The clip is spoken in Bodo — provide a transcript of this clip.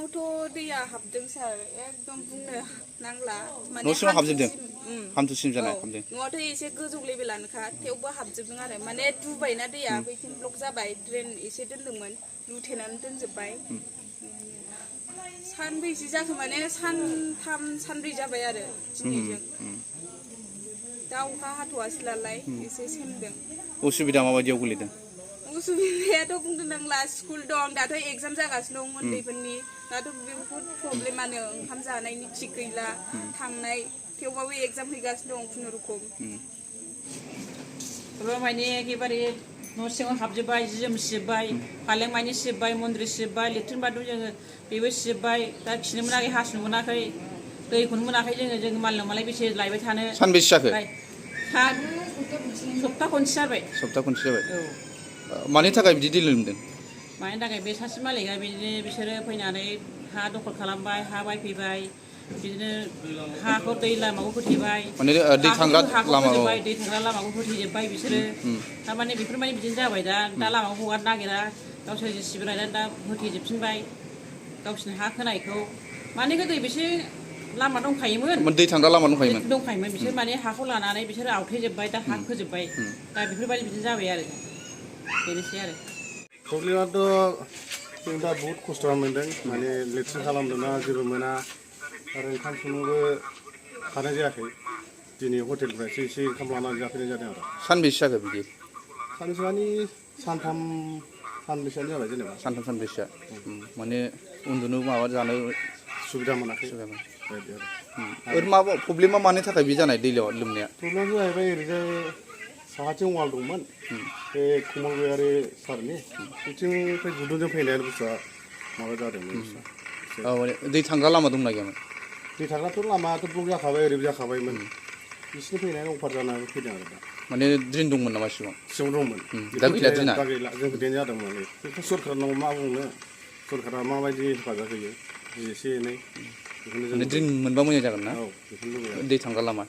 न'सिङावथ' दैया हाबदों सार एकदम बुंनो नांला माने न'सिङाव हाबजोबदों हान्थुसिम जानाय हाबदों न'आथ' एसे गोजौ लेभेलानोखा थेवबो हाबजोबदों आरो माने दुबायना दैया बैथिं ब्लक जाबाय ड्रेन एसे दोन्दोंमोन लुथेनानै दोनजोब्बाय सानबैसे जाखो माने सानथाम सानब्रै जाबाय आरो दिनैजों दा अखा हाथ'वासै नालाय एसे सेमदों उसुबिदा माबायदियाव गोलैदों उसुबिदायाथ' बुंनो नांला स्कुल दं दाथ' एगजाम जागासिनो दं उन्दैफोरनि दाथ' बहुद प्रब्लेमानो ओंखाम जानायनि थिग गैला थांनाय थेवबाबो एगजाम हैगासिनो दं खुनुरुखुम माने एखेबारे न' सिङाव हाबजोब्बाय जि जोम सिजोब्बाय फालें मानि सिजोब्बाय मन्दिर सिजोब्बाय लेट्रिन बाथरुम जोङो बेबो सिजोब्बाय दा खिनो मोनाखै हासुनो मोनाखै दैखौनो मोनाखै जोङो मालायनाव मालाय बेसे लायबाय थानो सानबेसे जाखो सप्ता खनसे जाबाय सप्ता खनसे जाबाय मानि थाखाय बिदि दै लोमदों मानि थाखाय बे सासे मालिका बिदिनो बिसोरो फैनानै हा दखल खालामबाय हा बायफैबाय बिदिनो हाखौ दै लामाखौ होथेबाय माने दै थांग्रा लामाखौ दै थांग्रा लामाखौ होथेजोब्बाय बिसोरो थारमाने बेफोरबायदि बिदिनो जाबाय दा लामाखौ हगारनो नागिरा गावसोर जेसिबि लायनानै दा होथेजोबफिनबाय गावसोरनि हा खोनायखौ माने गोदो बिसोर लामा दंखायोमोन दै थांग्रा लामा दंखायोमोन बिसोर माने हाखौ लानानै बिसोर आवथेजोब्बाय दा हा खोजोब्बाय दा बेफोरबायदि बिदिनो जाबाय आरो बेनोसै आरो प्रब्लेमाथ' जों दा बहुद खस्थ' मोनदों माने लेट्रिन खालामनोना जेबो मोना आरो ओंखाम संनोबो हानाय जायाखै दिनै हटेलनिफ्रायसो एसे ओंखाम लानानै जाफैनाय जादों आरो सानबेसे जाखो बिदि सानसेमानि सानथाम सानब्रैसोआनो जाबाय जेनेबा सानथाम सानब्रैसोआ माने उन्दुनो माबा जानो सुबिदा मोनाखै ओरैनो माबा प्रब्लेमा मानि थाखाय बे जानाय दै लोमनाया प्रब्लेमा जाहैबाय ओरैजाय साहाथिं वाल दंमोन बे कमलबारि सारनि बिथिंनिफ्राय गुदुंजों फैनाय बुस्थुआ माबा जादोंमोन माने दै थांग्रा लामा दंना गैयामोन दै थांग्राथ' लामायाथ' ब्लक जाखाबाय ओरैबो जाखाबायमोन बिसिनि फैनायानो अफार जानानै फैदों आरो दा माने ड्रेन दंमोन नामा सिङाव दंमोन दा गैला ड्रेना दा गैला जों होथेनाय जादोंमोन बेखौ सरखारनाव मा बुंनो सरखारा माबायदि हेफाजाब होयो एसे एनै ड्रेन मोनबा मोजां जागोन ना औ बेखौनो लुबैयो दै थांग्रा लामा